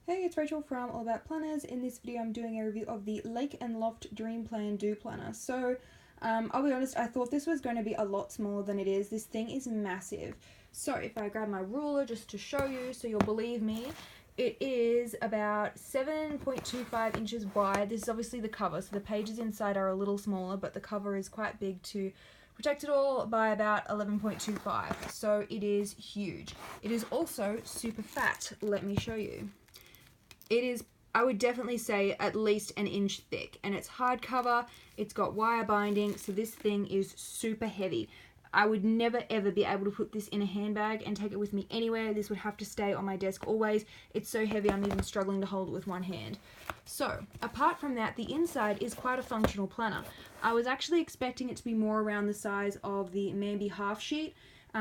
Hey, it's Rachel from All About Planners. In this video, I'm doing a review of the Lake and Loft Dream Plan Do Planner. So, I'll be honest, I thought this was going to be a lot smaller than it is. This thing is massive. So, if I grab my ruler just to show you, so you'll believe me, it is about 7.25 inches wide. This is obviously the cover, so the pages inside are a little smaller, but the cover is quite big to protect it all by about 11.25. So, it is huge. It is also super fat. Let me show you. It is, I would definitely say, at least an inch thick, and it's hardcover. It's got wire binding, so this thing is super heavy. I would never ever be able to put this in a handbag and take it with me anywhere. This would have to stay on my desk always. It's so heavy I'm even struggling to hold it with one hand. So apart from that, the inside is quite a functional planner. I was actually expecting it to be more around the size of the Mambi half sheet,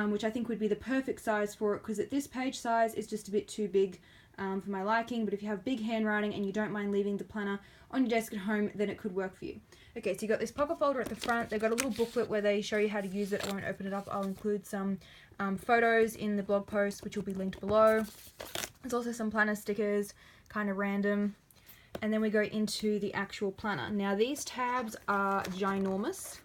which I think would be the perfect size for it, because at this page size it's just a bit too big for my liking. But if you have big handwriting and you don't mind leaving the planner on your desk at home, then it could work for you. Okay, so you got this pocket folder at the front. They've got a little booklet where they show you how to use it. I won't open it up. I'll include some photos in the blog post, which will be linked below. There's also some planner stickers, kind of random. And then we go into the actual planner. Now these tabs are ginormous,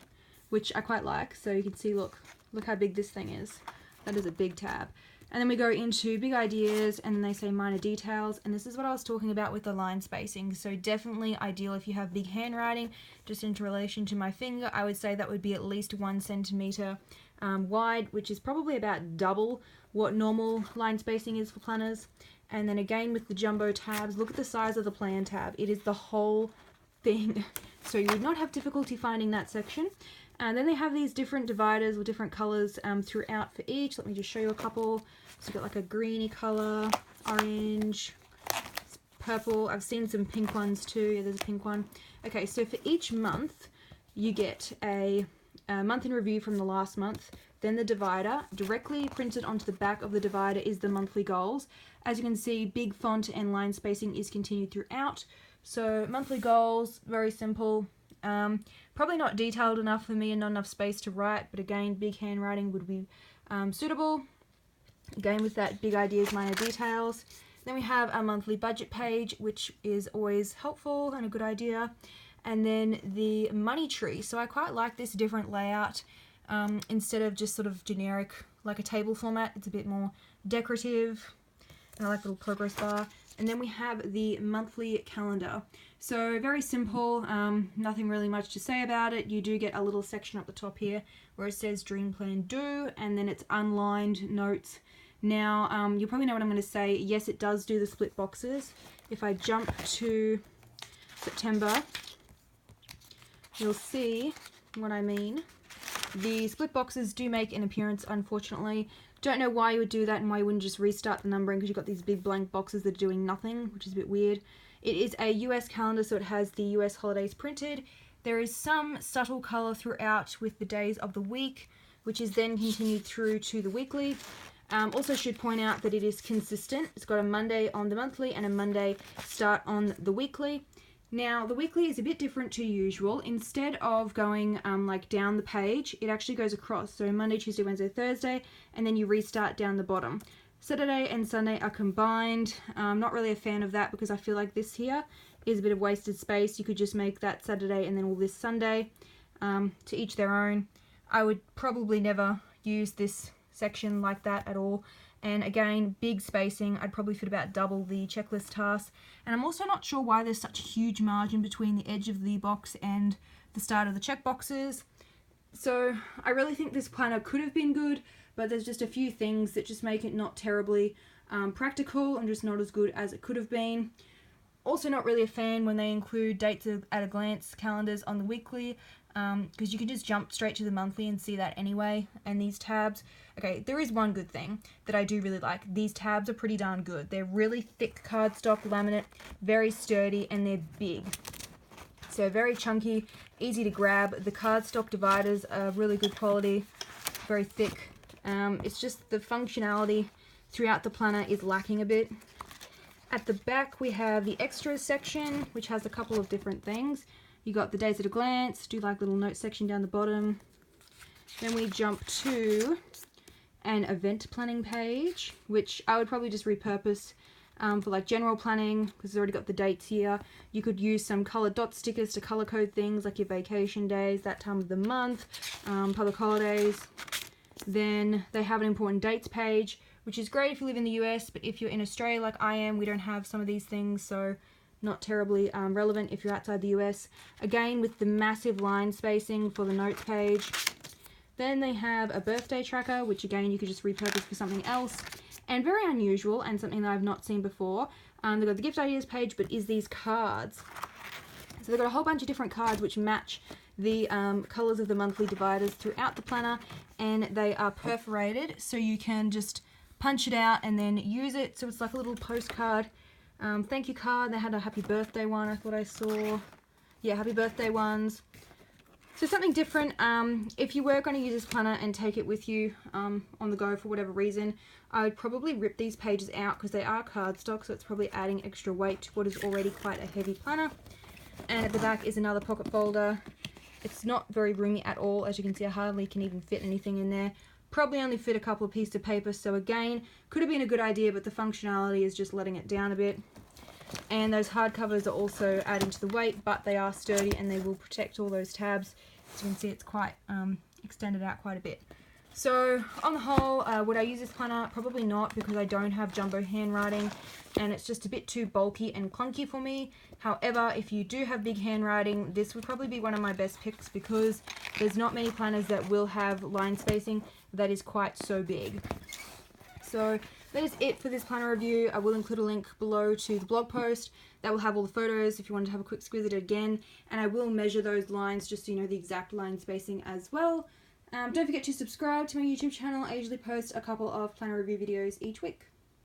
which I quite like. So you can see, look how big this thing is. That is a big tab. And then we go into big ideas, and then they say minor details, and this is what I was talking about with the line spacing. So definitely ideal if you have big handwriting. Just into relation to my finger, I would say that would be at least 1 centimeter wide, which is probably about double what normal line spacing is for planners. And then again with the jumbo tabs, look at the size of the plan tab. It is the whole thing. So you would not have difficulty finding that section. And then they have these different dividers with different colors throughout for each. Let me just show you a couple. So you've got like a greeny color, orange, purple. I've seen some pink ones too. Yeah, there's a pink one. Okay, so for each month, you get a month in review from the last month. Then the divider. Directly printed onto the back of the divider is the monthly goals. As you can see, big font and line spacing is continued throughout. So monthly goals, very simple. Probably not detailed enough for me and not enough space to write, but again, big handwriting would be suitable. Again, with that big ideas, minor details. Then we have our monthly budget page, which is always helpful and a good idea. And then the money tree. So I quite like this different layout. Instead of just sort of generic, like a table format, it's a bit more decorative. And I like the little progress bar. And then we have the monthly calendar. So very simple, nothing really much to say about it. You do get a little section up the top here where it says Dream Plan Do, and then it's unlined notes. Now, you probably know what I'm going to say. Yes, it does do the split boxes. If I jump to September, you'll see what I mean. The split boxes do make an appearance, unfortunately. Don't know why you would do that and why you wouldn't just restart the numbering, because you've got these big blank boxes that are doing nothing, which is a bit weird. It is a US calendar, so it has the US holidays printed. There is some subtle colour throughout with the days of the week, which is then continued through to the weekly. Also should point out that it is consistent. It's got a Monday on the monthly and a Monday start on the weekly. Now, the weekly is a bit different to usual. Instead of going like down the page, it actually goes across. So Monday, Tuesday, Wednesday, Thursday, and then you restart down the bottom. Saturday and Sunday are combined. I'm not really a fan of that because I feel like this here is a bit of wasted space. You could just make that Saturday and then all this Sunday. To each their own. I would probably never use this section like that at all. And again, big spacing. I'd probably fit about double the checklist tasks. And I'm also not sure why there's such a huge margin between the edge of the box and the start of the checkboxes. So I really think this planner could have been good, but there's just a few things that just make it not terribly practical and just not as good as it could have been. Also not really a fan when they include dates at a glance calendars on the weekly, because you can just jump straight to the monthly and see that anyway. And these tabs, okay, there is one good thing that I do really like. These tabs are pretty darn good. They're really thick cardstock laminate, very sturdy, and they're big. So very chunky, easy to grab. The cardstock dividers are really good quality, very thick. It's just the functionality throughout the planner is lacking a bit. At the back we have the extras section, which has a couple of different things. You got the days at a glance, do like little note section down the bottom. Then we jump to an event planning page, which I would probably just repurpose for like general planning, because it's already got the dates here. You could use some colored dot stickers to color code things like your vacation days, that time of the month, public holidays. Then they have an important dates page, which is great if you live in the US, but if you're in Australia like I am, we don't have some of these things, so not terribly relevant if you're outside the US. Again, with the massive line spacing for the notes page. Then they have a birthday tracker, which again you could just repurpose for something else. And very unusual and something that I've not seen before. They've got the gift ideas page, but is these cards. So they've got a whole bunch of different cards which match the colours of the monthly dividers throughout the planner, and they are perforated, so you can just punch it out and then use it. So it's like a little postcard thank you card. They had a happy birthday one, I thought I saw. Yeah, happy birthday ones. So something different. If you were going to use this planner and take it with you on the go for whatever reason, I would probably rip these pages out because they are cardstock, so it's probably adding extra weight to what is already quite a heavy planner. And at the back is another pocket folder. It's not very roomy at all. As you can see, I hardly can even fit anything in there. Probably only fit a couple of pieces of paper, so again, could have been a good idea, but the functionality is just letting it down a bit. And those hardcovers are also adding to the weight, but they are sturdy and they will protect all those tabs. As you can see, it's quite extended out quite a bit. So on the whole, would I use this planner? Probably not, because I don't have jumbo handwriting and it's just a bit too bulky and clunky for me. However, if you do have big handwriting, this would probably be one of my best picks, because there's not many planners that will have line spacing that is quite so big. So that is it for this planner review. I will include a link below to the blog post that will have all the photos if you wanted to have a quick squiz at it again, and I will measure those lines just so you know the exact line spacing as well. Don't forget to subscribe to my YouTube channel. I usually post a couple of planner review videos each week.